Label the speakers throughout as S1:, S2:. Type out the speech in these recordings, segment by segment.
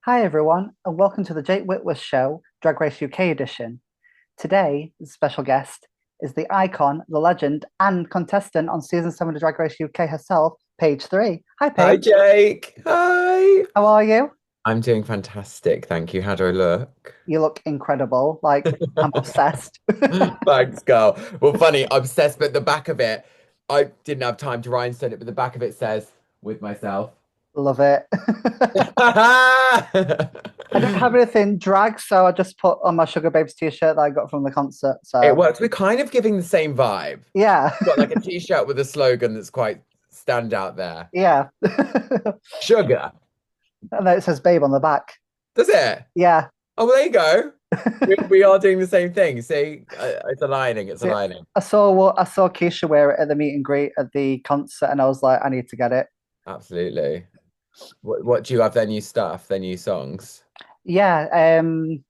S1: Hi, everyone, and welcome to the Jake Whitworth Show, Drag Race UK edition. Today, the special guest is the icon, the legend, and contestant on season 7 of Drag Race UK herself, Paige Three. Hi,
S2: Hi,
S1: Paige.
S2: Jake. Hi.
S1: How are you?
S2: I'm doing fantastic. Thank you. How do I look?
S1: You look incredible. Like, I'm obsessed.
S2: Thanks, girl. Well, funny, obsessed, but the back of it, I didn't have time to rhinestone it, but the back of it says, with myself.
S1: Love it. I don't have anything drag, so I just put on my Sugar Babes t-shirt that I got from the concert.
S2: It
S1: So,
S2: works. We're kind of giving the same vibe.
S1: yeah,
S2: Got like a t-shirt with a slogan that's quite stand out there.
S1: yeah.
S2: Sugar.
S1: And then it says Babe on the back.
S2: Does it?
S1: Yeah.
S2: Oh, well, there you go. We are doing the same thing. See, it's aligning. It's
S1: See,
S2: aligning.
S1: I saw Keisha wear it at the meet and greet at the concert, and I was like, I need to get it.
S2: Absolutely. What do you have their new stuff, their new songs?
S1: Yeah, I'm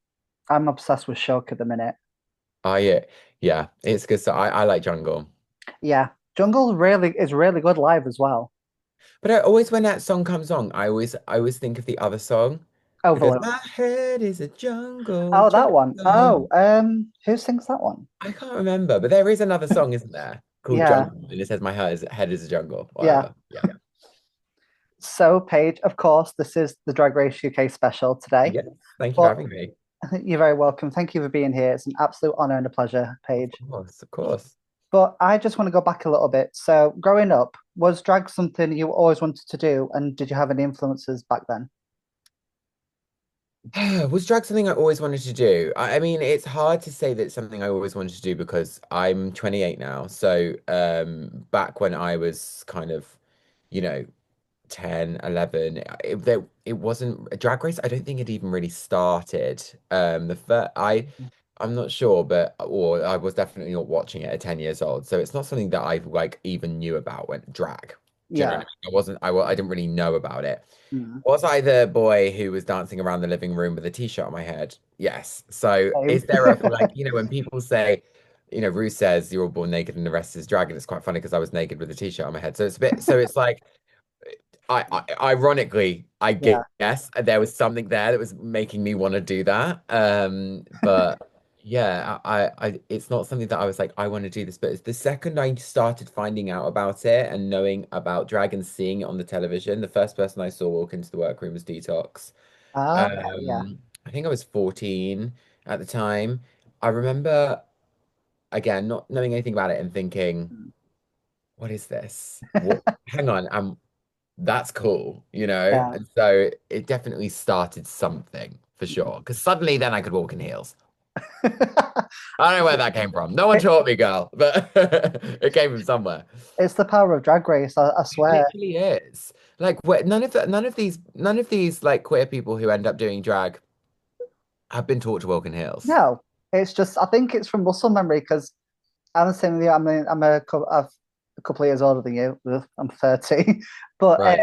S1: obsessed with Shook at the minute.
S2: Oh yeah, yeah, it's good. So I like Jungle,
S1: Yeah, Jungle really is really good live as well.
S2: but I always when that song comes on, I always think of the other song. It goes,
S1: Overload.
S2: my head is a jungle,
S1: Oh, that one.
S2: jungle.
S1: Oh, who sings that one?
S2: I can't remember, but there is another song, isn't there, called
S1: Yeah,
S2: Jungle, and it says my head is a jungle,
S1: yeah.
S2: whatever. Yeah.
S1: So, Paige, of course, this is the Drag Race UK special today.
S2: Yes. Thank you for
S1: But
S2: having me.
S1: you're very welcome. Thank you for being here. It's an absolute honor and a pleasure,
S2: Of
S1: Paige.
S2: course, of course.
S1: But I just want to go back a little bit. So, growing up, was drag something you always wanted to do? And did you have any influences back then?
S2: Was drag something I always wanted to do? I mean, it's hard to say that it's something I always wanted to do because I'm 28 now. So, back when I was kind of, you know, 10, 11, it wasn't a drag race. I don't think it even really started. The first, I'm not sure, but or I was definitely not watching it at 10 years old. So it's not something that I like even knew about when drag. Do you know what I
S1: Yeah.
S2: mean? I wasn't, I didn't really know about it.
S1: Mm.
S2: Was I the boy who was dancing around the living room with a t-shirt on my head? Yes. So
S1: Same.
S2: is there a like, when people say, Rue says you're all born naked and the rest is drag, and it's quite funny because I was naked with a t-shirt on my head. So it's a bit, so it's like, ironically, I
S1: Yeah.
S2: guess there was something there that was making me want to do that. But yeah, it's not something that I was like, I want to do this. But it's the second I started finding out about it and knowing about drag and seeing it on the television, the first person I saw walk into the workroom was Detox.
S1: Okay. Yeah.
S2: I think I was 14 at the time. I remember, again, not knowing anything about it and thinking,
S1: Mm.
S2: what is this? What? Hang on, that's cool,
S1: Yeah.
S2: And so it definitely started something for sure. Because suddenly then I could walk in heels. I don't know where that came from. No one
S1: It,
S2: taught me, girl, but it came from somewhere.
S1: it's the power of Drag Race, I
S2: It
S1: swear.
S2: literally is. Like none of these like queer people who end up doing drag have been taught to walk in heels.
S1: No, it's just I think it's from muscle memory because I'm the same with you. I'm a couple of years older than you. Ugh, I'm 30, but
S2: Right.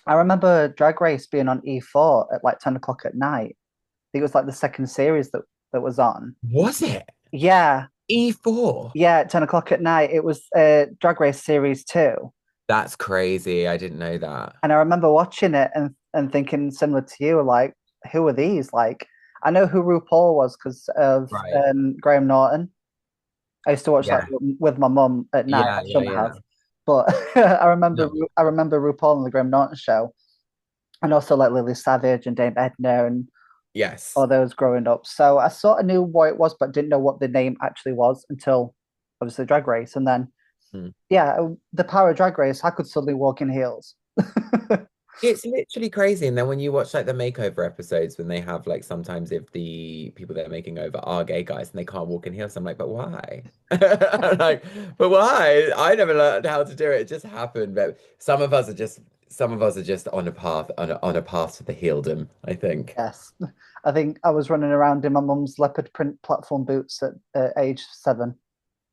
S1: I remember Drag Race being on E4 at like 10 o'clock at night. I think it was like the second series that was on.
S2: Was it?
S1: Yeah,
S2: E4.
S1: yeah, at 10 o'clock at night. It was Drag Race Series 2.
S2: That's crazy. I didn't know that.
S1: And I remember watching it and thinking similar to you, like, who are these? Like, I know who RuPaul was because of
S2: Right.
S1: Graham Norton. I used to watch that
S2: Yeah.
S1: with my mum at night.
S2: Yeah,
S1: I
S2: yeah,
S1: shouldn't
S2: yeah.
S1: have, but
S2: No.
S1: I remember RuPaul and the Graham Norton show, and also like Lily Savage and Dame Edna and
S2: Yes.
S1: all those growing up. So I sort of knew what it was, but didn't know what the name actually was until obviously Drag Race, and then
S2: Hmm.
S1: yeah, the power of Drag Race. I could suddenly walk in heels.
S2: It's literally crazy. And then when you watch like the makeover episodes, when they have like sometimes if the people they're making over are gay guys and they can't walk in heels, I'm like, but why? I'm like, but why? I never learned how to do it. It just happened. But some of us are just on a path on a path to the heeldom, I think.
S1: Yes, I think I was running around in my mum's leopard print platform boots at age 7,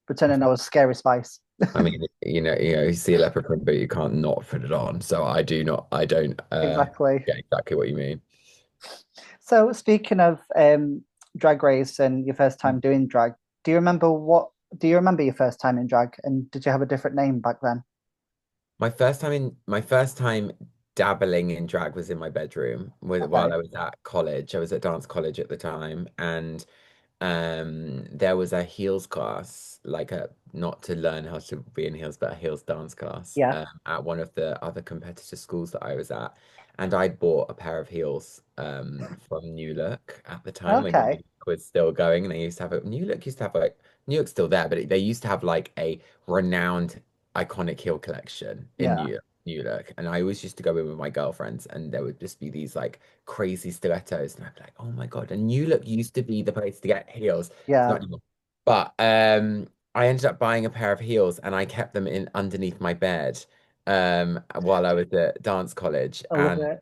S1: pretending I was Scary Spice.
S2: I mean, you see a leopard print, but you can't not put it on. So I don't
S1: Exactly.
S2: get exactly what you mean.
S1: So speaking of drag race and your first time doing drag, do you remember what do you remember your first time in drag and did you have a different name back then?
S2: My first time dabbling in drag was in my bedroom while
S1: Okay.
S2: I was at college. I was at dance college at the time, and there was a heels class, like a not to learn how to be in heels, but a heels dance class
S1: Yeah.
S2: at one of the other competitor schools that I was at. And I'd bought a pair of heels from New Look at the time when New
S1: Okay.
S2: Look was still going, and they used to have a New Look used to have like New Look's still there, but they used to have like a renowned iconic heel collection in
S1: Yeah.
S2: New Look. And I always used to go in with my girlfriends, and there would just be these like crazy stilettos, and I'd be like, oh my God. And New Look used to be the place to get heels. It's
S1: Yeah.
S2: not anymore. But I ended up buying a pair of heels, and I kept them in underneath my bed while I was at dance college,
S1: I love
S2: and
S1: it.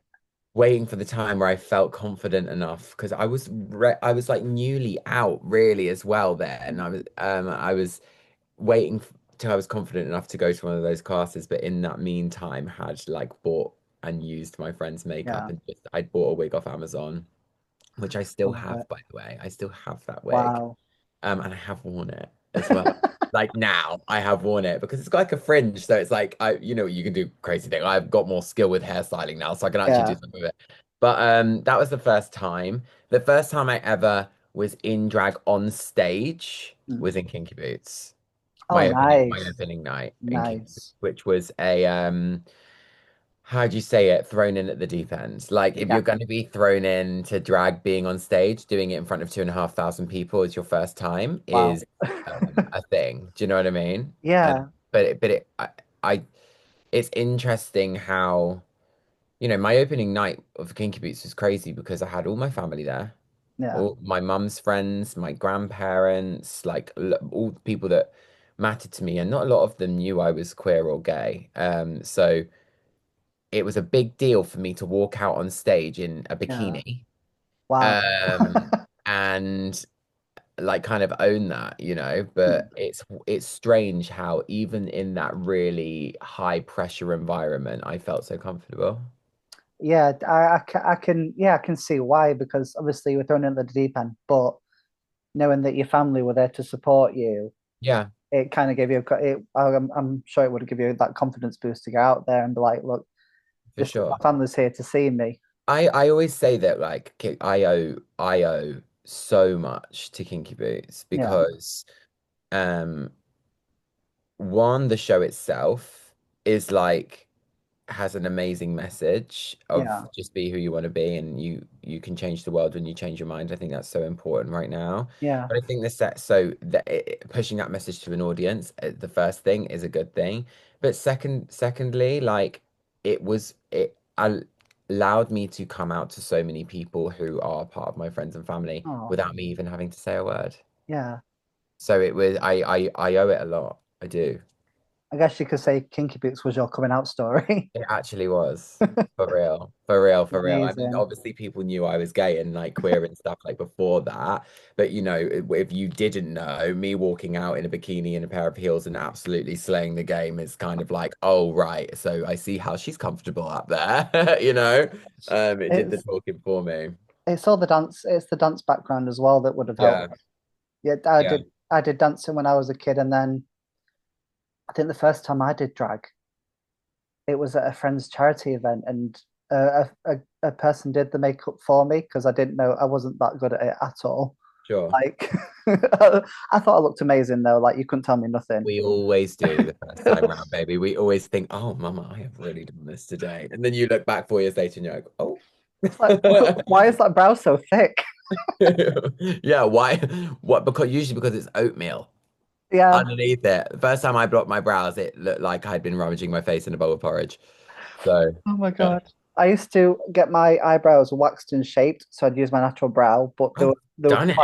S2: waiting for the time where I felt confident enough, because I was like newly out really as well there, and I was waiting till I was confident enough to go to one of those classes, but in that meantime had like bought and used my friend's makeup,
S1: Yeah.
S2: and just I'd bought a wig off Amazon, which I
S1: I
S2: still
S1: love
S2: have,
S1: it.
S2: by the way. I still have that wig.
S1: Wow.
S2: And I have worn it as well. Like now I have worn it because it's got like a fringe. So it's like you can do crazy thing. I've got more skill with hairstyling now, so I can actually do
S1: Yeah.
S2: something with it. But that was the first time. The first time I ever was in drag on stage
S1: Mm.
S2: was in Kinky Boots.
S1: Oh,
S2: My
S1: nice.
S2: opening night in Kinky Boots,
S1: Nice.
S2: which was a how do you say it? Thrown in at the deep end. Like if
S1: Yeah.
S2: you're going to be thrown in to drag being on stage, doing it in front of 2,500 people as your first time
S1: Wow.
S2: is a thing. Do you know what I mean?
S1: Yeah.
S2: I, it's interesting how, my opening night of Kinky Boots was crazy because I had all my family there,
S1: Yeah.
S2: all my mum's friends, my grandparents, like all the people that mattered to me, and not a lot of them knew I was queer or gay. So it was a big deal for me to walk out on stage in a
S1: Yeah.
S2: bikini,
S1: Wow.
S2: and like kind of own that, but it's strange how even in that really high pressure environment I felt so comfortable.
S1: Yeah, I can see why, because obviously you were thrown into the deep end, but knowing that your family were there to support you,
S2: Yeah,
S1: it kind of gave you I'm sure it would give you that confidence boost to get out there and be like, look,
S2: for
S1: my
S2: sure.
S1: family's here to see me.
S2: I always say that like I owe so much to Kinky Boots
S1: Yeah,
S2: because um one, the show itself is like has an amazing message
S1: yeah,
S2: of just be who you want to be, and you can change the world when you change your mind. I think that's so important right now.
S1: yeah.
S2: But I think this set so that pushing that message to an audience, the first thing is a good thing. But secondly, like allowed me to come out to so many people who are part of my friends and family
S1: Oh,
S2: without me even having to say a word.
S1: yeah.
S2: So it was I owe it a lot. I do.
S1: I guess you could say Kinky Boots was your coming out story.
S2: It actually was. For real. For real, for real. I mean,
S1: Amazing.
S2: obviously people knew I was gay and like queer and stuff like before that. But if you didn't know, me walking out in a bikini and a pair of heels and absolutely slaying the game is kind of like, oh right. So I see how she's comfortable up there. It did the
S1: It's
S2: talking for me.
S1: it's all the dance. It's the dance background as well that would have
S2: Yeah.
S1: helped. Yeah,
S2: Yeah.
S1: I did dancing when I was a kid, and then I think the first time I did drag, it was at a friend's charity event, and a person did the makeup for me because I didn't know I wasn't that good at it at all.
S2: Sure.
S1: Like, I thought I looked amazing though. Like, you couldn't tell me nothing.
S2: We always do the first time round, baby. We always think, oh, mama, I have really done this today. And then you look back 4 years later and you're like, oh.
S1: It's like, why is that brow so thick?
S2: Yeah, why? What? Because usually because it's oatmeal
S1: Yeah.
S2: underneath it. The first time I blocked my brows, it looked like I'd been rummaging my face in a bowl of porridge. So,
S1: Oh my
S2: yeah.
S1: God. I used to get my eyebrows waxed and shaped, so I'd use my natural brow, but
S2: Oh, stunning.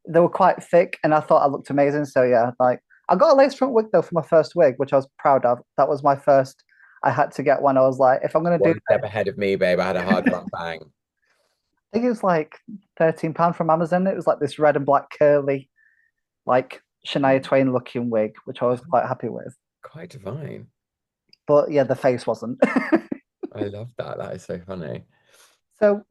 S1: they were quite thick, and I thought I looked amazing. So yeah, like I got a lace front wig though for my first wig, which I was proud of. That was my first. I had to get one. I was like, if I'm gonna do
S2: One step ahead of me, babe. I had a hard front bang.
S1: I think it was like £13 from Amazon. It was like this red and black curly, like Shania Twain looking wig, which I was quite happy with.
S2: Quite divine.
S1: But yeah, the face wasn't.
S2: I love that. That is so funny.
S1: So,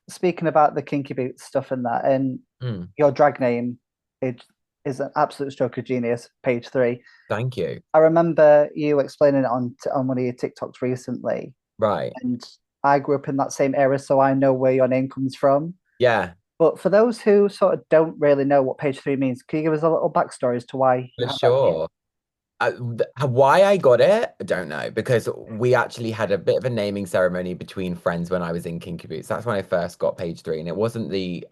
S1: speaking about the kinky boots stuff and that, and
S2: Mm,
S1: your drag name it is an absolute stroke of genius, Page 3.
S2: thank you.
S1: I remember you explaining it on one of your TikToks recently.
S2: Right.
S1: and I grew up in that same era, so I know where your name comes from.
S2: Yeah,
S1: But for those who sort of don't really know what page three means, can you give us a little backstory as to why you
S2: for
S1: have that name?
S2: sure. Why I got it, I don't know, because we actually had a bit of a naming ceremony between friends when I was in Kinky Boots. That's when I first got Page Three, and it wasn't the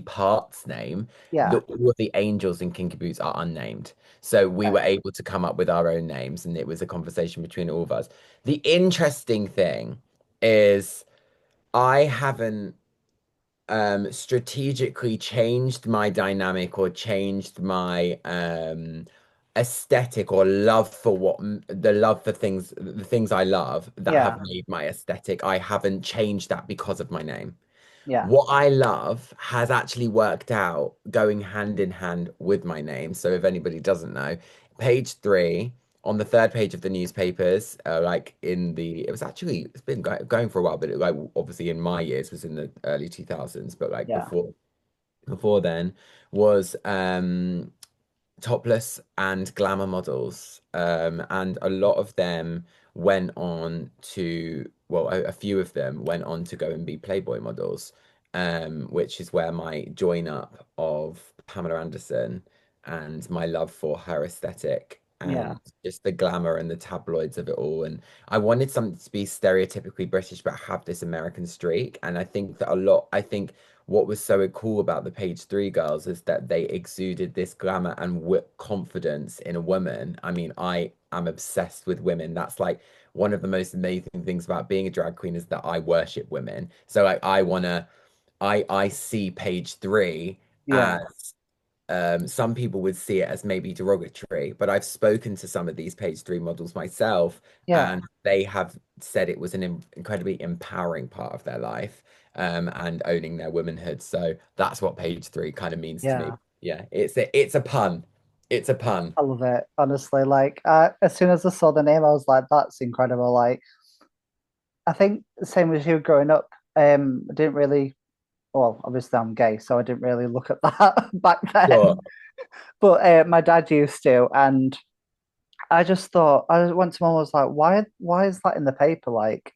S2: part's name.
S1: Yeah.
S2: All of the angels in Kinky Boots are unnamed. So we were
S1: Okay.
S2: able to come up with our own names, and it was a conversation between all of us. The interesting thing is I haven't strategically changed my dynamic or changed my aesthetic or love for the love for things, the things I love that have
S1: Yeah.
S2: made my aesthetic. I haven't changed that because of my name.
S1: Yeah.
S2: What I love has actually worked out going hand in hand with my name. So if anybody doesn't know, Page Three on the third page of the newspapers, like it was actually, it's been going for a while, but like obviously in my years was in the early 2000s, but like
S1: Yeah.
S2: before then was topless and glamour models. And a lot of them went on to, well, a few of them went on to go and be Playboy models, which is where my join up of Pamela Anderson and my love for her aesthetic
S1: Yeah.
S2: and just the glamour and the tabloids of it all. And I wanted something to be stereotypically British, but have this American streak. And I think what was so cool about the Page Three girls is that they exuded this glamour and confidence in a woman. I mean, I am obsessed with women. That's like one of the most amazing things about being a drag queen is that I worship women. So like I see Page Three
S1: Yeah.
S2: as some people would see it as maybe derogatory, but I've spoken to some of these Page Three models myself,
S1: Yeah.
S2: and they have said it was an incredibly empowering part of their life, and owning their womanhood. So that's what Page Three kind of means to me.
S1: Yeah.
S2: Yeah, it's a pun. It's a pun.
S1: I love it. Honestly, like as soon as I saw the name, I was like, that's incredible. Like I think the same as you growing up, I didn't really well, obviously I'm gay, so I didn't really look at that back
S2: Sure.
S1: then. But my dad used to, and I just thought I went to mom and was like, why is that in the paper? Like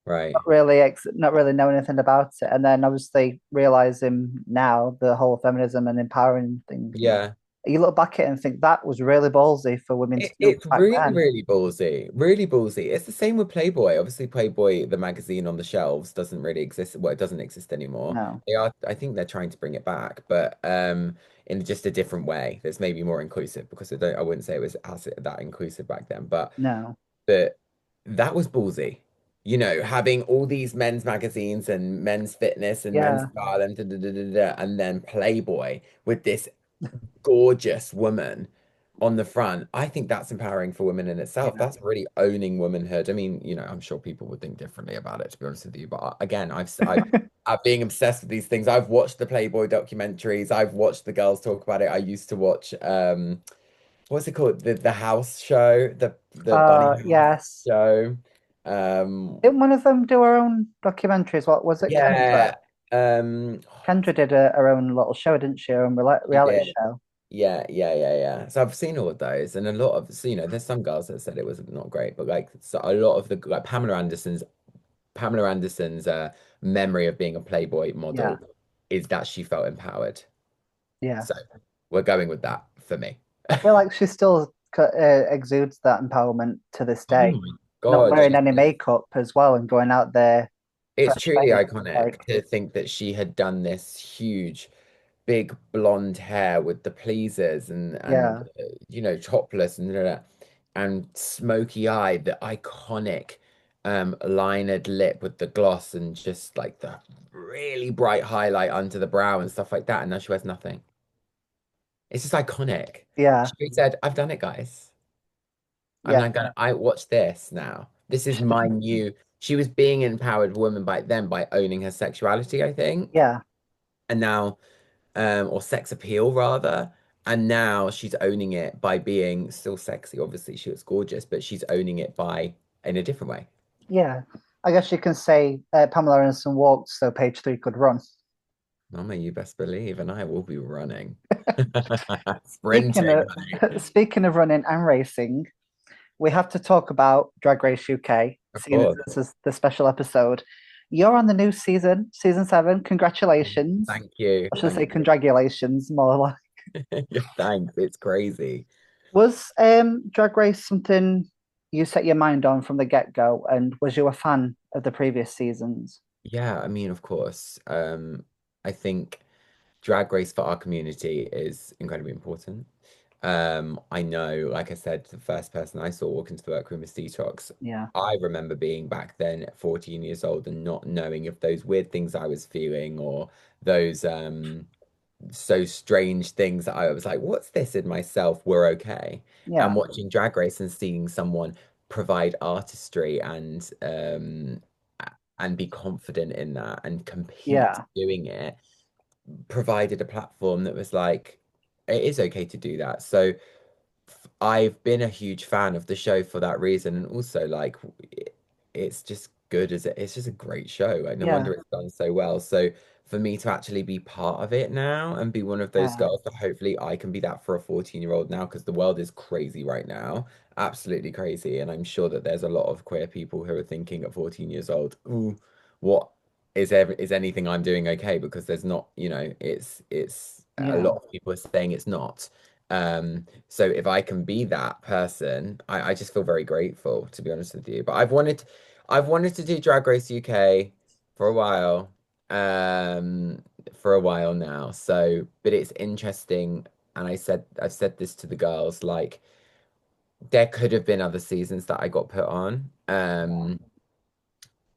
S2: Right.
S1: not really know anything about it. And then obviously realizing now the whole feminism and empowering thing.
S2: Yeah.
S1: You look back at it and think that was really ballsy for women to do
S2: It's
S1: back
S2: really,
S1: then.
S2: really ballsy. Really ballsy. It's the same with Playboy. Obviously, Playboy, the magazine on the shelves, doesn't really exist. Well, it doesn't exist anymore.
S1: No,
S2: I think they're trying to bring it back, but in just a different way that's maybe more inclusive because I wouldn't say it was as that inclusive back then,
S1: no,
S2: but that was ballsy. You know, having all these men's magazines and men's fitness and men's
S1: yeah,
S2: style and and then Playboy with this gorgeous woman on the front. I think that's empowering for women in itself.
S1: yeah.
S2: That's really owning womanhood. I mean, you know, I'm sure people would think differently about it, to be honest with you. But again, I've being obsessed with these things. I've watched the Playboy documentaries. I've watched the girls talk about it. I used to watch what's it called? The house show, the bunny house
S1: Yes.
S2: show. Um,
S1: Didn't one of them do her own documentaries? What was it? Kendra.
S2: yeah. Oh,
S1: Kendra did her own little show, didn't she? Her own
S2: she
S1: reality
S2: did.
S1: show.
S2: Yeah. So I've seen all of those, and a lot of, so, you know, there's some girls that said it was not great, but like so a lot of the like Pamela Anderson's memory of being a Playboy
S1: Yeah,
S2: model is that she felt empowered.
S1: yeah.
S2: So we're going with that for me.
S1: I feel like she still exudes that empowerment to this
S2: Oh
S1: day.
S2: my
S1: Not
S2: God,
S1: wearing any makeup as well and going out there
S2: it's
S1: for
S2: truly
S1: fame.
S2: iconic
S1: Like,
S2: to think that she had done this huge big blonde hair with the pleasers and
S1: yeah,
S2: you know, topless and smoky eye, the iconic linered lip with the gloss and just like the really bright highlight under the brow and stuff like that. And now she wears nothing. It's just iconic.
S1: yeah,
S2: She said, I've done it, guys. I'm
S1: yeah,
S2: not gonna, I watch this now. This is my new, she was being an empowered woman by then by owning her sexuality, I think.
S1: yeah,
S2: And now or sex appeal rather. And now she's owning it by being still sexy. Obviously, she was gorgeous, but she's owning it by in a different way.
S1: yeah. I guess you can say Pamela Anderson walked so Page Three could run.
S2: Mama, you best believe, and I will be running.
S1: Speaking
S2: Sprinting,
S1: of
S2: honey.
S1: speaking of running and racing, we have to talk about Drag Race UK.
S2: Of
S1: seeing as
S2: course.
S1: this is the special episode. You're on the new season, season 7. Congratulations.
S2: Thank you.
S1: I should say
S2: Thank
S1: congratulations, more like.
S2: you. Yeah, thanks. It's crazy.
S1: Was Drag Race something you set your mind on from the get-go, and was you a fan of the previous seasons?
S2: Yeah, I mean, of course. I think Drag Race for our community is incredibly important. I know, like I said, the first person I saw walk into the workroom was Detox.
S1: Yeah,
S2: I remember being back then at 14 years old and not knowing if those weird things I was feeling or those so strange things that I was like, what's this in myself? Were okay. And
S1: yeah,
S2: watching Drag Race and seeing someone provide artistry and be confident in that and compete
S1: yeah,
S2: doing it provided a platform that was like, it is okay to do that. So I've been a huge fan of the show for that reason, and also like it's just good as it's just a great show. Like no
S1: yeah,
S2: wonder it's done so well. So for me to actually be part of it now and be one of those
S1: yeah,
S2: girls that hopefully I can be that for a 14-year-old now because the world is crazy right now, absolutely crazy. And I'm sure that there's a lot of queer people who are thinking at 14 years old, ooh, what is anything I'm doing okay? Because there's not, it's a
S1: yeah,
S2: lot of people are saying it's not. So if I can be that person, I just feel very grateful, to be honest with you. But I've wanted to do Drag Race UK for a while, um, for a while now. So, but it's interesting, and I've said this to the girls, like there could have been other seasons that I got put on,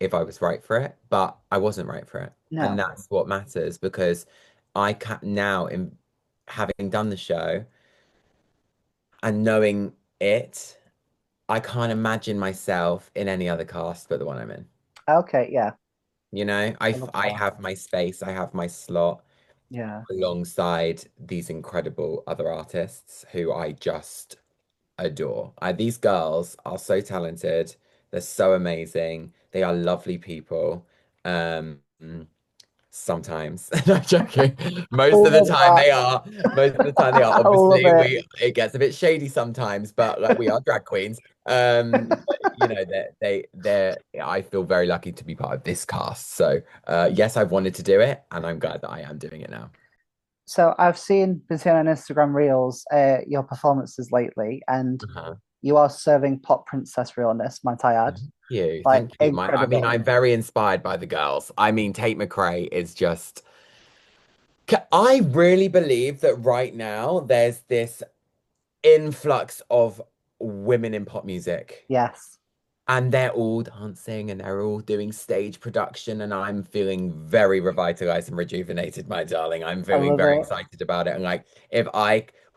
S2: if I was right for it, but I wasn't right for it. And
S1: no,
S2: that's what matters because I can now in having done the show and knowing it, I can't imagine myself in any other cast but the one I'm in.
S1: okay, yeah,
S2: You know,
S1: I love
S2: I
S1: that.
S2: have my space, I have my slot
S1: Yeah,
S2: alongside these incredible other artists who I just adore. These girls are so talented. They're so amazing. They are lovely people. Um, Sometimes. No, I'm joking.
S1: I
S2: Most of the
S1: love
S2: time
S1: that.
S2: they are. Most of the time they are.
S1: I love
S2: Obviously,
S1: it.
S2: we it gets a bit shady sometimes, but like we are drag queens. But, you know, they're I feel very lucky to be part of this cast. So yes, I've wanted to do it, and I'm glad that I am doing it now.
S1: So been seeing on Instagram Reels, your performances lately, and
S2: Uh-huh.
S1: you are serving pop princess realness, might I add.
S2: Thank you.
S1: Like
S2: Thank you. I mean,
S1: incredible.
S2: I'm very inspired by the girls. I mean, Tate McRae is just I really believe that right now there's this influx of women in pop music.
S1: Yes,
S2: And they're all dancing and they're all doing stage production. And I'm feeling very revitalized and rejuvenated, my darling. I'm
S1: I
S2: feeling
S1: love
S2: very
S1: it.
S2: excited about it. And like,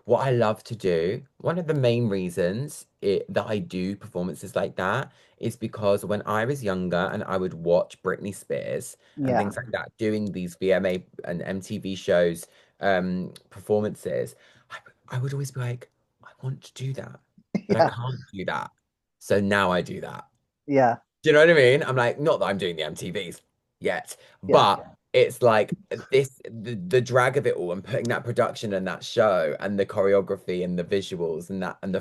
S2: what I love to do, one of the main reasons that I do performances like that is because when I was younger and I would watch Britney Spears and
S1: Yeah,
S2: things like that, doing these VMA and MTV shows, performances, I would always be like, I want to do that, but I
S1: yeah,
S2: can't do that. So now I do that.
S1: yeah,
S2: Do you know what I mean? I'm like, not that I'm doing the MTVs yet,
S1: yeah,
S2: but it's like the drag of it all and putting that production and that show and the choreography and the visuals and that and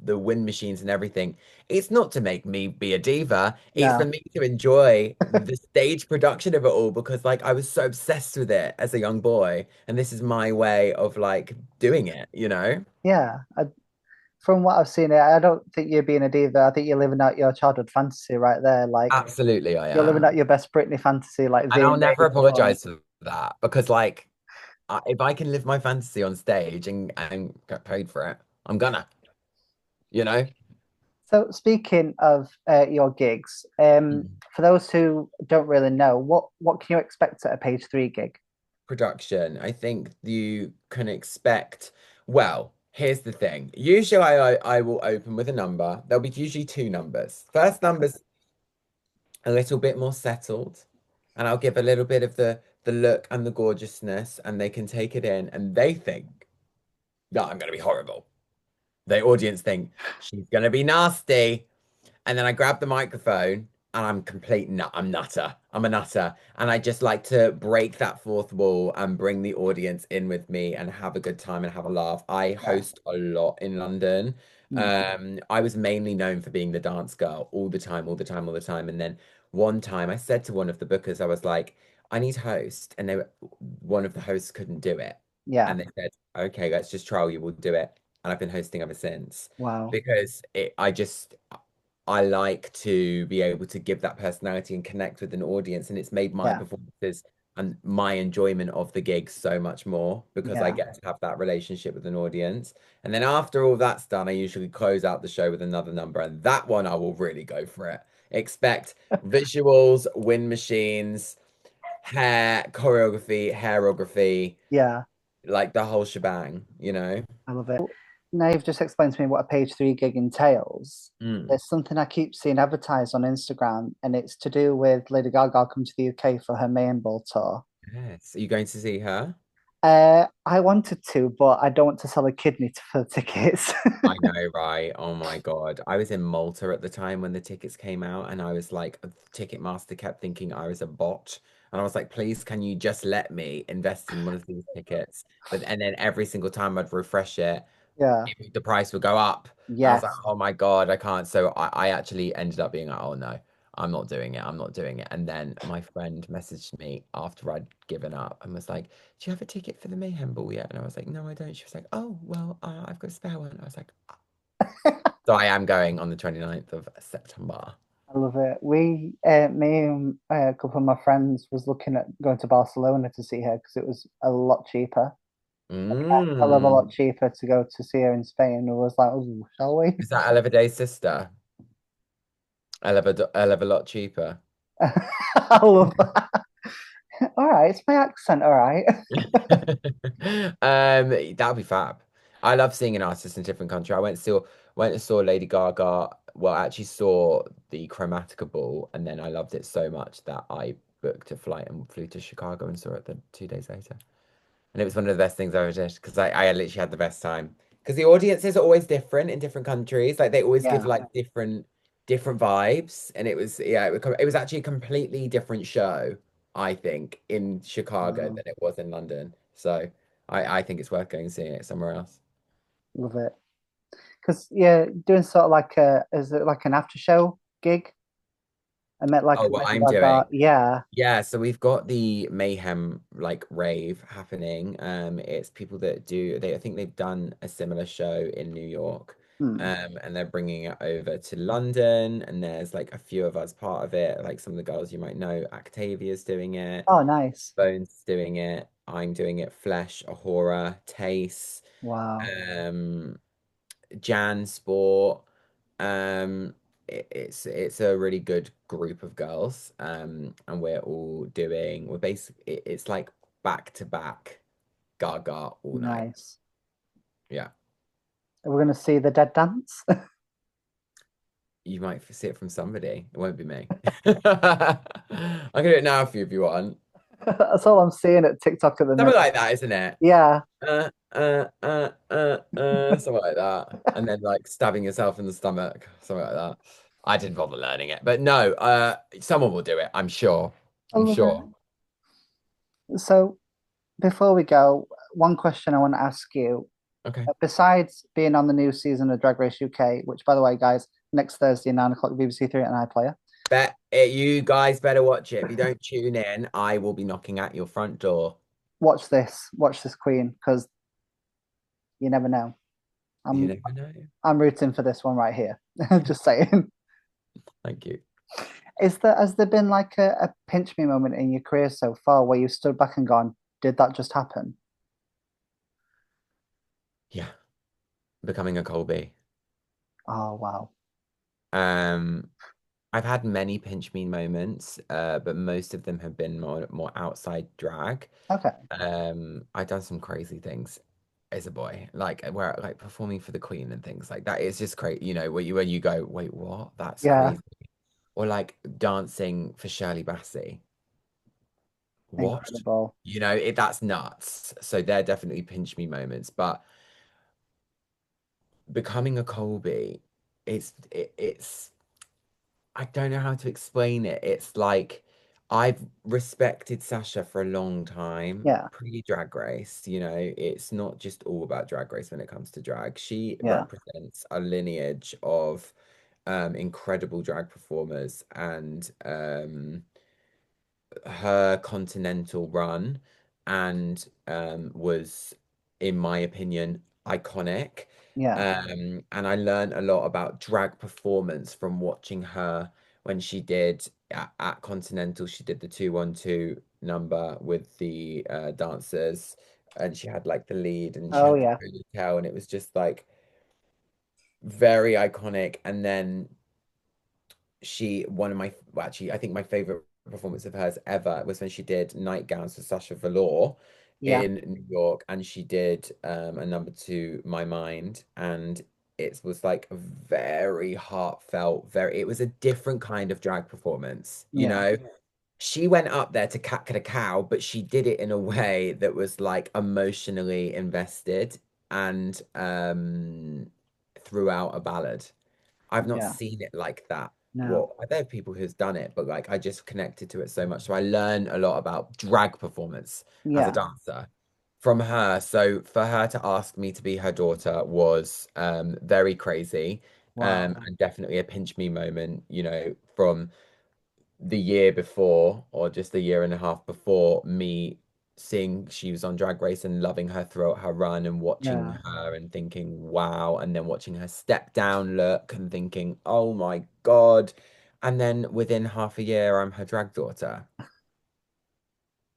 S2: the wind machines and everything. It's not to make me be a diva. It's for
S1: no,
S2: me to enjoy the stage production of it all because like I was so obsessed with it as a young boy, and this is my way of like doing it, you know?
S1: yeah. From what I've seen, I don't think you're being a diva. I think you're living out your childhood fantasy right there. Like
S2: Absolutely, I
S1: you're living out
S2: am.
S1: your best Britney fantasy, like
S2: And I'll
S1: VMA
S2: never apologize
S1: performance.
S2: for that because, like, if I can live my fantasy on stage and get paid for it, I'm gonna, you know?
S1: So speaking of your gigs,
S2: Mm.
S1: for those who don't really know, what can you expect at a Page Three gig?
S2: Production, I think you can expect, well, here's the thing. Usually I will open with a number. There'll be usually two numbers. First number's a little bit more settled, and I'll give a little bit of the look and the gorgeousness, and they can take it in, and they think that I'm gonna be horrible. The audience think she's gonna be nasty. And then I grab the microphone and I'm complete nut. I'm nutter. I'm a nutter. And I just like to break that fourth wall and bring the audience in with me and have a good time and have a laugh. I
S1: Yeah,
S2: host a lot in London.
S1: Mm.
S2: I was mainly known for being the dance girl all the time, all the time, all the time. And then one time I said to one of the bookers, I was like, I need host. And one of the hosts couldn't do it.
S1: Yeah.
S2: And they said, okay, let's just trial you, we'll do it. And I've been hosting ever since
S1: Wow.
S2: because I like to be able to give that personality and connect with an audience. And it's made my
S1: Yeah.
S2: performances and my enjoyment of the gig so much more because I
S1: Yeah.
S2: get to have that relationship with an audience. And then after all that's done, I usually close out the show with another number. And that one, I will really go for it. Expect visuals, wind machines, hair, choreography, hairography,
S1: Yeah.
S2: like the whole shebang, you know?
S1: I love it. Now you've just explained to me what a page three gig entails.
S2: Mm.
S1: There's something I keep seeing advertised on Instagram, and it's to do with Lady Gaga coming to the UK for her Mayhem Ball tour.
S2: Yes. Are you going to see her?
S1: I wanted to, but I don't want to sell a kidney for the tickets.
S2: I know, right? Oh my God. I was in Malta at the time when the tickets came out, and I was like, Ticketmaster kept thinking I was a bot. And I was like, please, can you just let me invest in one of these tickets? And then every single time I'd refresh it,
S1: Yeah.
S2: the price would go up. And I was like,
S1: Yes.
S2: oh my God, I can't. So I actually ended up being like, oh no, I'm not doing it. I'm not doing it. And then my friend messaged me after I'd given up and was like, do you have a ticket for the Mayhem Ball yet? And I was like, no, I don't. She was like, oh, well, I've got a spare one. I was like, "Ah." So I am going on the 29th of September.
S1: I love it. Me and a couple of my friends was looking at going to Barcelona to see her because it was a lot cheaper. I love a lot
S2: Mm.
S1: cheaper to go to see her in Spain. And was like, oh, shall we?
S2: Is that Eleva sister? Eleva a lot cheaper.
S1: I love that. All right, it's my accent. All right.
S2: That would be fab. I love seeing an artist in a different country. I went and saw Lady Gaga. Well, I actually saw the Chromatica Ball, and then I loved it so much that I booked a flight and flew to Chicago and saw it the 2 days later. And it was one of the best things I ever did because I literally had the best time. Because the audiences are always different in different countries. Like they always give
S1: Yeah.
S2: like different vibes. And it was yeah, it was actually a completely different show, I think, in Chicago
S1: Wow.
S2: than it was in London. So I think it's worth going and seeing it somewhere else.
S1: Love it. Because yeah, doing sort of like is it like an after show gig? I met
S2: Oh,
S1: like
S2: what
S1: Lady
S2: I'm
S1: Gaga.
S2: doing.
S1: Yeah.
S2: Yeah, so we've got the Mayhem like rave happening. It's people that do I think they've done a similar show in New York.
S1: Hmm.
S2: And they're bringing it over to London, and there's like a few of us part of it, like some of the girls you might know. Octavia's doing it,
S1: Oh, nice.
S2: Bones doing it, I'm doing it, Flesh, Ahura, Tace,
S1: Wow.
S2: um, Jan Sport. It's a really good group of girls. And we're basically it's like back to back Gaga all night.
S1: Nice.
S2: Yeah.
S1: We're gonna see the Dead Dance.
S2: You might see it from somebody. It won't be me. I can do it now for you if you want.
S1: That's all I'm seeing at TikTok at the
S2: Something
S1: minute.
S2: like that, isn't it?
S1: Yeah.
S2: Something like that. And then like stabbing yourself in the stomach, something like that. I didn't bother learning it, but no, someone will do it, I'm sure.
S1: I
S2: I'm
S1: love
S2: sure.
S1: it. So before we go, one question I want to ask you.
S2: Okay.
S1: Besides being on the new season of Drag Race UK, which by the way, guys, next Thursday, 9 o'clock, BBC Three and iPlayer.
S2: You guys better watch it. If you don't tune in, I will be knocking at your front door.
S1: Watch this Queen, because you never know.
S2: You
S1: I'm
S2: never know.
S1: I'm rooting for this one right here. Just saying.
S2: Thank you.
S1: Has there been like a pinch me moment in your career so far where you stood back and gone, did that just happen?
S2: Yeah, becoming a Colby.
S1: Oh wow.
S2: Um, I've had many pinch me moments, but most of them have been more outside drag.
S1: Okay.
S2: I've done some crazy things as a boy, like where like performing for the Queen and things like that. It's just crazy, when you go, wait, what? That's
S1: Yeah,
S2: crazy. Or like dancing for Shirley Bassey. What?
S1: incredible.
S2: That's nuts. So they're definitely pinch me moments, but becoming a Colby, it's I don't know how to explain it. It's like I've respected Sasha for a long time,
S1: Yeah,
S2: pre-Drag Race. You know, it's not just all about Drag Race when it comes to drag. She
S1: yeah,
S2: represents a lineage of incredible drag performers, and her continental run and was, in my opinion, iconic.
S1: yeah,
S2: And I learned a lot about drag performance from watching her when she did at Continental. She did the 212 number with the dancers, and she had like the lead and she
S1: oh
S2: had the
S1: yeah,
S2: ponytail, and it was just like very iconic. And then one of my, well, actually, I think my favorite performance of hers ever was when she did Nightgowns for Sasha Velour
S1: yeah,
S2: in New York, and she did a number two, My Mind, and it was like very heartfelt, very, it was a different kind of drag performance, you
S1: yeah,
S2: know? She went up there to cat a cow, but she did it in a way that was like emotionally invested and throughout a ballad. I've not
S1: yeah,
S2: seen it like that.
S1: no,
S2: Well, I know people who's done it, but like I just connected to it so much. So I learned a lot about drag performance as a
S1: yeah,
S2: dancer from her. So for her to ask me to be her daughter was very crazy,
S1: wow,
S2: and definitely a pinch me moment, you know, from the year before or just a year and a half before me seeing she was on Drag Race and loving her throughout her run and watching
S1: yeah,
S2: her and thinking, wow, and then watching her step down look and thinking, oh my God. And then within half a year, I'm her drag daughter.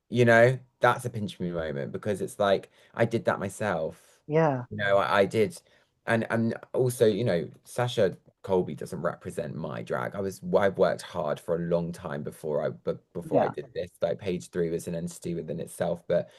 S2: You know, that's a pinch me moment because it's like I did that myself.
S1: yeah,
S2: You know, I did, and also, you know, Sasha Colby doesn't represent my drag. I've worked hard for a long time before I
S1: yeah,
S2: did this. Like Page Three was an entity within itself, but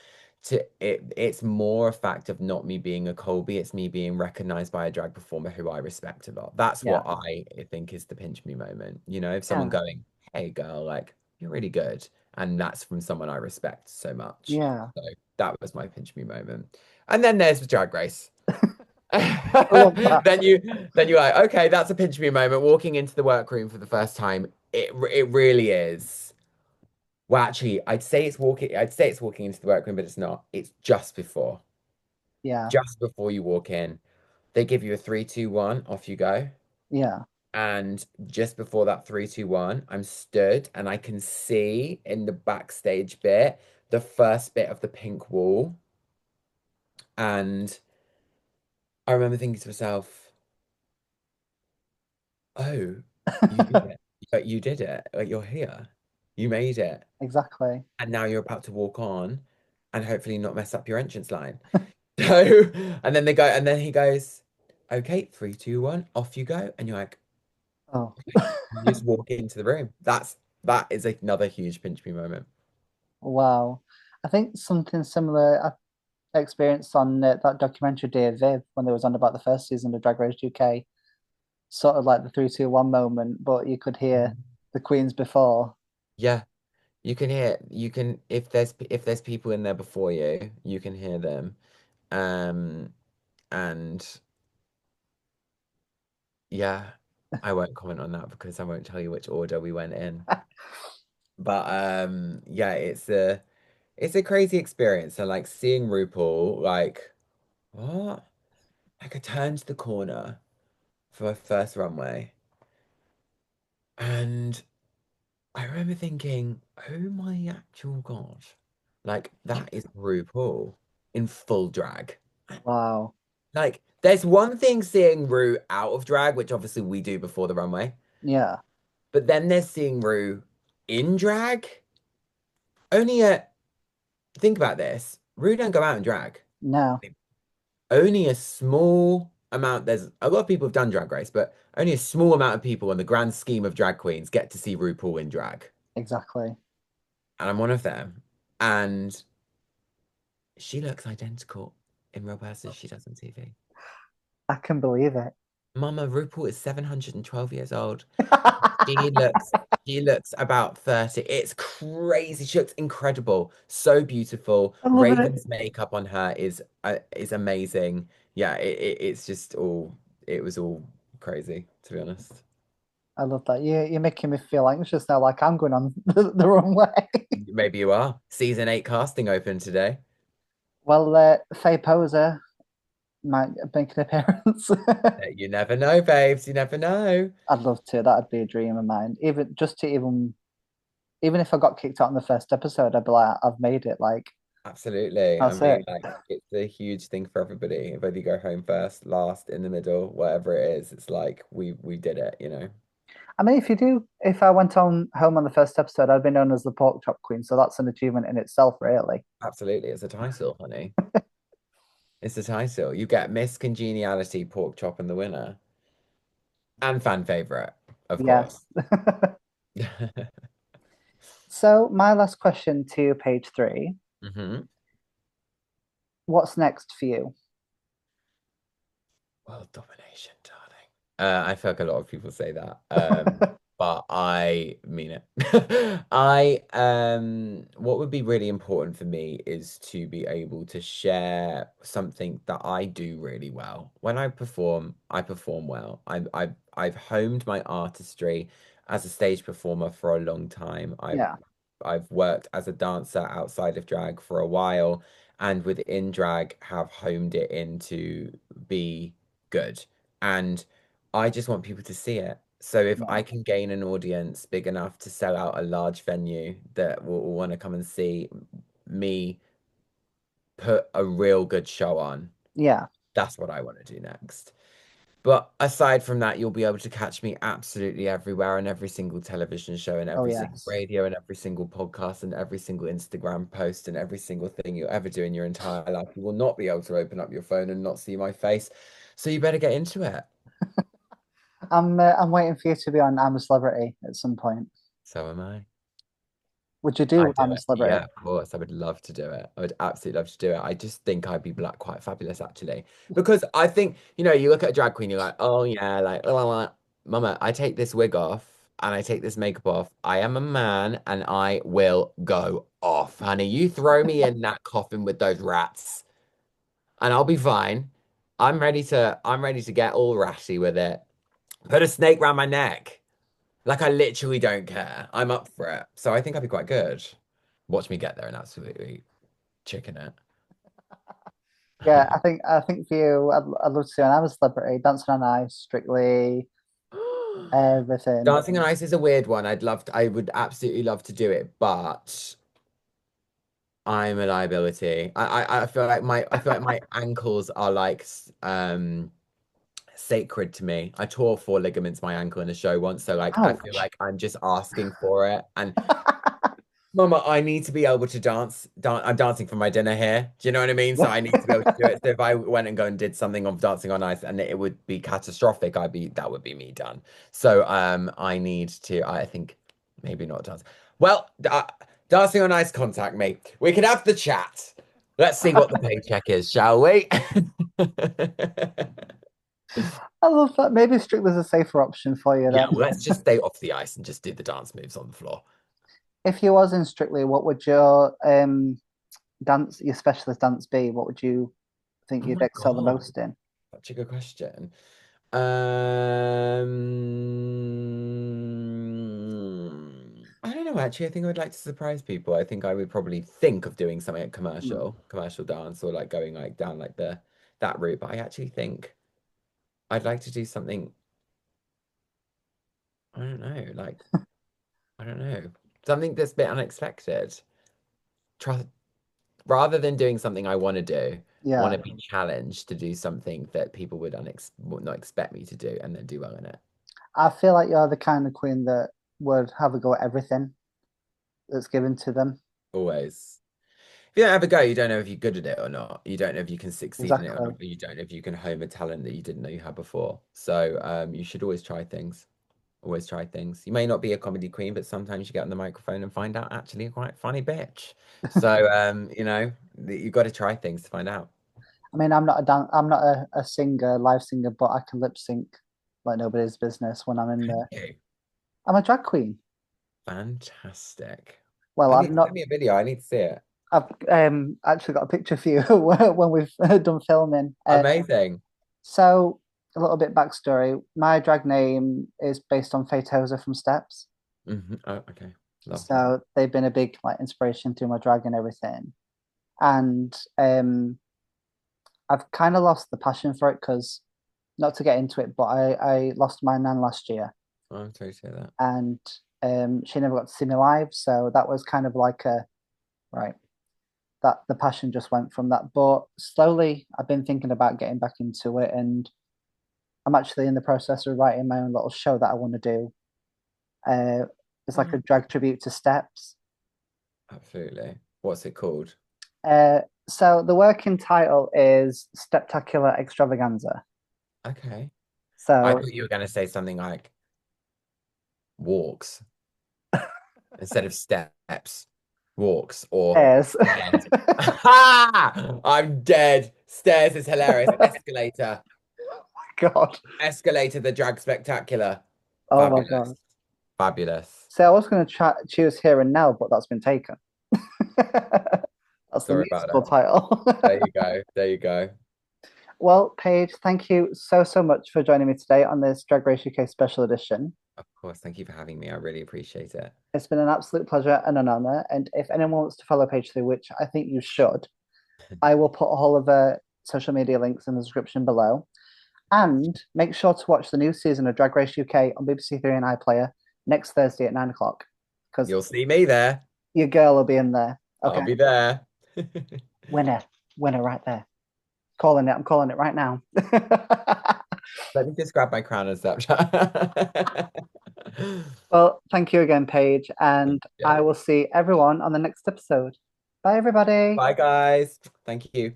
S2: it's more a fact of not me being a Colby, it's me being recognized by a drag performer who I respect a lot. That's
S1: yeah,
S2: what I think is the pinch me moment. You know, if someone
S1: yeah,
S2: going, "Hey girl, like you're really good," and that's from someone I respect so much.
S1: yeah.
S2: So that was my pinch me moment. And then there's the Drag Race.
S1: I love that.
S2: Then you're like, okay, that's a pinch me moment. Walking into the workroom for the first time, it really is. Well, actually, I'd say it's walking into the workroom, but it's not. It's just before.
S1: Yeah,
S2: Just before you walk in. They give you a three, two, one, off you go.
S1: yeah,
S2: And just before that three, two, one, I'm stood and I can see in the backstage bit the first bit of the pink wall. And I remember thinking to myself, oh, you did it. Like, you did it. Like you're here. You made it.
S1: exactly.
S2: And now you're about to walk on and hopefully not mess up your entrance line. So, and then they go, and then he goes, okay, three, two, one, off you go. And you're like,
S1: Oh,
S2: you just walk into the room. That is another huge pinch me moment.
S1: wow. I think something similar I experienced on that documentary Dear Viv when they was on about the first season of Drag Race UK, sort of like the 3, 2, 1 moment, but you could hear the Queens before.
S2: Yeah, you can if there's people in there before you, you can hear them. Um, and yeah, I won't comment on that because I won't tell you which order we went in. But yeah, it's a crazy experience. And like seeing RuPaul, like what? Like I turned the corner for my first runway, and I remember thinking, oh my actual God. Like that is RuPaul in full drag.
S1: Wow.
S2: Like there's one thing seeing Ru out of drag, which obviously we do before the runway,
S1: Yeah.
S2: but then there's seeing Ru in drag. Only a think about this. Ru don't go out in drag.
S1: No,
S2: Only a small amount. There's a lot of people have done Drag Race, but only a small amount of people in the grand scheme of drag queens get to see RuPaul in drag.
S1: exactly.
S2: And I'm one of them. And she looks identical in real person as she does on TV.
S1: I can believe it.
S2: Mama, RuPaul is 712 years old. She looks she looks about 30. It's crazy. She looks incredible. So beautiful.
S1: I love it.
S2: Raven's makeup on her is amazing. Yeah, it's just all it was all crazy, to be honest.
S1: I love that. You're making me feel anxious now, like I'm going on the wrong way.
S2: Maybe you are. Season 8 casting open today.
S1: Well, Faye Poser might make an appearance.
S2: You never know, babes. You never know.
S1: I'd love to. That'd be a dream of mine. Even just to even if I got kicked out in the first episode, I'd be like, I've made it. Like
S2: Absolutely. I
S1: that's
S2: mean,
S1: it.
S2: like, it's a huge thing for everybody. Whether you go home first, last, in the middle, whatever it is, it's like we did it, you know?
S1: I mean, if I went on home on the first episode, I'd be known as the pork chop queen. So that's an achievement in itself, really.
S2: Absolutely. It's a title, honey. It's a title. You get Miss Congeniality, Pork Chop, and the winner. And fan favorite, of
S1: Yes.
S2: course.
S1: So my last question to page three.
S2: hmm
S1: What's next for you?
S2: World domination, darling. I feel like a lot of people say that. But I mean it. What would be really important for me is to be able to share something that I do really well. When I perform well. I've honed my artistry as a stage performer for a long time.
S1: Yeah,
S2: I've worked as a dancer outside of drag for a while, and within drag have honed it into be good. And I just want people to see it. So if
S1: yeah,
S2: I can gain an audience big enough to sell out a large venue that will want to come and see me put a real good show on,
S1: yeah.
S2: that's what I want to do next. But aside from that, you'll be able to catch me absolutely everywhere on every single television show and
S1: Oh
S2: every single
S1: yes.
S2: radio and every single podcast and every single Instagram post and every single thing you'll ever do in your entire life. You will not be able to open up your phone and not see my face. So you better get into it.
S1: I'm waiting for you to be on I'm a Celebrity at some point.
S2: So am I.
S1: Would you
S2: I
S1: do
S2: do
S1: I'm a
S2: it. Yeah,
S1: Celebrity?
S2: of course. I would love to do it. I would absolutely love to do it. I just think I'd be like quite fabulous actually. Because I think, you look at a drag queen, you're like, oh yeah, like, mama, I take this wig off and I take this makeup off. I am a man and I will go off. Honey, you throw me in that coffin with those rats and I'll be fine. I'm ready to get all ratty with it. Put a snake round my neck. Like I literally don't care. I'm up for it. So I think I'd be quite good. Watch me get there and absolutely chicken it.
S1: Yeah, I think for you, I'd love to see an I'm a Celebrity, Dancing on Ice, Strictly, everything.
S2: Dancing on Ice is a weird one. I would absolutely love to do it, but I'm a liability. I feel like my ankles are like sacred to me. I tore 4 ligaments my ankle in a show once, so like I feel
S1: Ouch.
S2: like I'm just asking for it. And Mama, I need to be able to dance. I'm dancing for my dinner here. Do you know what I mean? So I need to be able to do it. So if I went and go and did something of Dancing on Ice and it would be catastrophic, that would be me done. So I need to. I think maybe not dance. Well, Dancing on Ice, contact me. We can have the chat. Let's see what the paycheck is, shall we?
S1: I love that. Maybe Strictly's a safer option for you
S2: Yeah,
S1: then.
S2: well, let's just stay off the ice and just do the dance moves on the floor.
S1: If you was in Strictly, what would your your specialist dance be? What would you think
S2: Oh
S1: you'd
S2: my
S1: excel the
S2: God.
S1: most in?
S2: Such a good question. I don't know actually. I think I would like to surprise people. I think I would probably think of doing something like
S1: Hmm.
S2: commercial dance or like going like down like the that route. But I actually think I'd like to do something, I don't know, like I don't know. Something that's a bit unexpected. Trust rather than doing something I want to do, want
S1: Yeah,
S2: to be challenged to do something that people would not expect me to do and then do well in it.
S1: I feel like you're the kind of queen that would have a go at everything that's given to them.
S2: Always. If you don't have a go, you don't know if you're good at it or not. You don't know if you can succeed in it or not.
S1: Exactly.
S2: You don't know if you can hone a talent that you didn't know you had before. So you should always try things. Always try things. You may not be a comedy queen, but sometimes you get on the microphone and find out actually a quite funny bitch. So you got to try things to find out.
S1: I mean, I'm not a singer, live singer, but I can lip sync like nobody's business when I'm in
S2: Thank
S1: there.
S2: you.
S1: I'm a drag queen.
S2: Fantastic.
S1: Well,
S2: I
S1: I'm
S2: need to
S1: not.
S2: send me a video. I need to see it.
S1: I've actually got a picture for you when we've done filming.
S2: Amazing.
S1: So a little bit backstory. My drag name is based on Fatoza from Steps.
S2: Oh, okay. Lovely.
S1: So they've been a big like inspiration to my drag and everything. And I've kind of lost the passion for it because not to get into it, but I lost my nan last year
S2: Oh, I'm sorry to hear that.
S1: and she never got to see me live. So that was kind of like a right, that the passion just went from that. But slowly I've been thinking about getting back into it and I'm actually in the process of writing my own little show that I want to do. It's like a drag tribute to Steps.
S2: Absolutely. What's it called?
S1: So the working title is Steptacular Extravaganza.
S2: Okay. I
S1: So
S2: thought you were going to say something like walks instead of steps. Walks or
S1: yes.
S2: stairs. I'm dead. Stairs is hilarious. Escalator.
S1: God.
S2: Escalator, the drag spectacular.
S1: Oh my
S2: Fabulous.
S1: God.
S2: Fabulous.
S1: So I was going to choose Here and Now, but that's been taken. That's the
S2: Sorry about
S1: musical
S2: that.
S1: title.
S2: There you go. There you go.
S1: Well, Paige, thank you so, so much for joining me today on this Drag Race UK special edition.
S2: Of course. Thank you for having me. I really appreciate it.
S1: It's been an absolute pleasure and an honor. And if anyone wants to follow Paige Three, which I think you should, I will put all of the social media links in the description below. And make sure to watch the new season of Drag Race UK on BBC Three and iPlayer next Thursday at 9 o'clock because
S2: You'll see me there.
S1: your girl will be in there.
S2: I'll
S1: Okay.
S2: be there.
S1: Winner. Winner right there. Calling it. I'm calling it right now.
S2: Let me just grab my crown and Snapchat.
S1: Well, thank you again, Paige. And
S2: Yeah.
S1: I will see everyone on the next episode. Bye, everybody.
S2: Bye, guys. Thank you.